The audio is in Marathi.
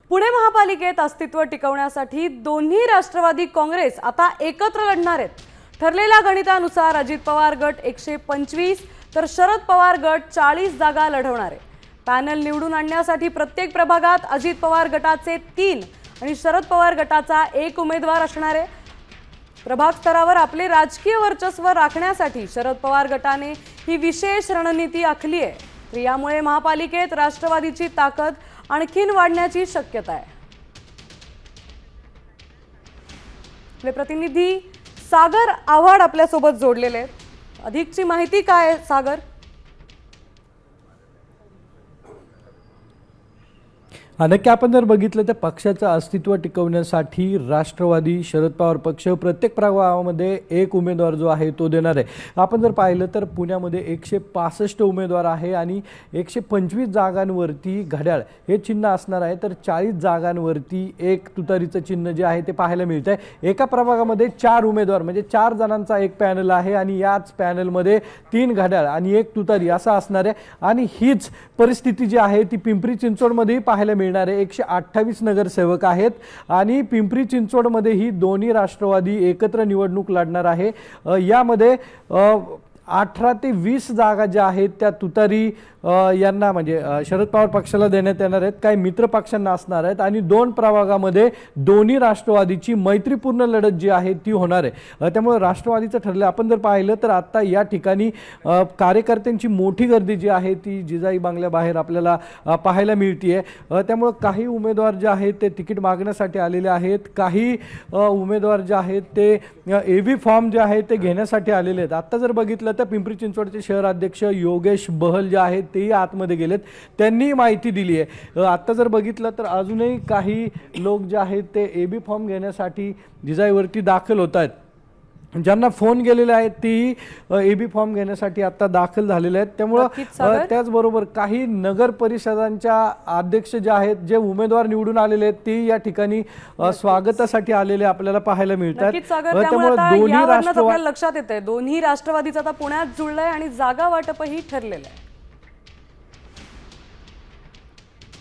पुणे महापालिकेत अस्तित्व टिकवण्यासाठी दोन्ही राष्ट्रवादी काँग्रेस आता एकत्र लढणार आहेत। ठरलेल्या गणितानुसार अजित पवार गट 125 तर शरद पवार गट 40 जागा लढवणार आहे। पॅनल निवडून आणण्यासाठी प्रत्येक प्रभागात अजित पवार गटाचे 3 आणि शरद पवार गटाचा 1 उमेदवार असणार आहे। प्रभाग स्तरावर आपले राजकीय वर्चस्व राखण्यासाठी शरद पवार गटाने ही विशेष रणनीती आखली आहे। तर यामुळे महापालिकेत राष्ट्रवादीची ताकद आणखीन वाढण्याची शक्यता आहे। आपले प्रतिनिधी सागर आव्हाड आपल्या सोबत जोडलेले आहेत। अधिकची माहिती काय सागर? नक्की आपण जर बघितलं तर पक्षाचं अस्तित्व टिकवण्यासाठी राष्ट्रवादी शरद पवार पक्ष प्रत्येक प्रभागामध्ये 1 उमेदवार जो आहे तो देणार आहे। आपण जर पाहिलं तर पुण्यामध्ये 165 उमेदवार आहे आणि 125 जागांवरती घड्याळ हे चिन्ह असणार आहे, तर 40 जागांवरती 1 तुतारीचं चिन्ह जे आहे ते पाहायला मिळतंय। एका प्रभागामध्ये 4 उमेदवार म्हणजे 4 जणांचा एक पॅनल आहे आणि याच पॅनलमध्ये 3 घड्याळ आणि 1 तुतारी असं असणार आहे। आणि हीच परिस्थिती जी आहे ती पिंपरी चिंचवडमध्येही पाहायला मिळणार आहे। 128 नगरसेवक आहेत आणि पिंपरी चिंचवडमध्ये ही दोन्ही राष्ट्रवादी एकत्र निवडणूक लढणार आहे। यामध्ये 18 ते 20 जागा ज्या आहेत त्या तुतारी यांना म्हणजे शरद पवार पक्षाला देण्यात येणार आहेत, काही मित्र पक्षांना असणार आहेत आणि 2 प्रभागामध्ये दोन्ही राष्ट्रवादीची मैत्रीपूर्ण लढत जी आहे ती होणार आहे। त्यामुळे राष्ट्रवादीचं ठरलं आपण जर पाहिलं तर आता या ठिकाणी कार्यकर्त्यांची मोठी गर्दी जी आहे ती जिजाई बांगल्याबाहेर आपल्याला पाहायला मिळते। त्यामुळे काही उमेदवार जे आहेत ते तिकीट मागण्यासाठी आलेले आहेत, काही उमेदवार जे आहेत ते एबी फॉर्म जे आहे ते घेण्यासाठी आलेले आहेत। आता जर बघितलं तर पिंपरी चिंचवडचे शहर अध्यक्ष योगेश बहल जे आहेत तेही आतमध्ये गेलेत, त्यांनी माहिती दिली आहे। आता जर बघितलं तर अजूनही काही लोक जे आहेत ते एबी फॉर्म घेण्यासाठी जिजाईवरती दाखल होत आहेत। ज्यांना फोन गेलेले आहेत ती एबी फॉर्म घेण्यासाठी आता दाखल झालेले आहेत। त्यामुळे त्याचबरोबर काही नगर परिषदांच्या अध्यक्ष जे आहेत, जे उमेदवार निवडून आलेले आहेत ते या ठिकाणी स्वागतासाठी आलेले आपल्याला पाहायला मिळतात। त्यामुळे दोन्ही राष्ट्रवादी लक्षात येते, दोन्ही राष्ट्रवादीचं आता पुण्यात जुळलंय आणि जागा वाटपही ठरलेलं आहे।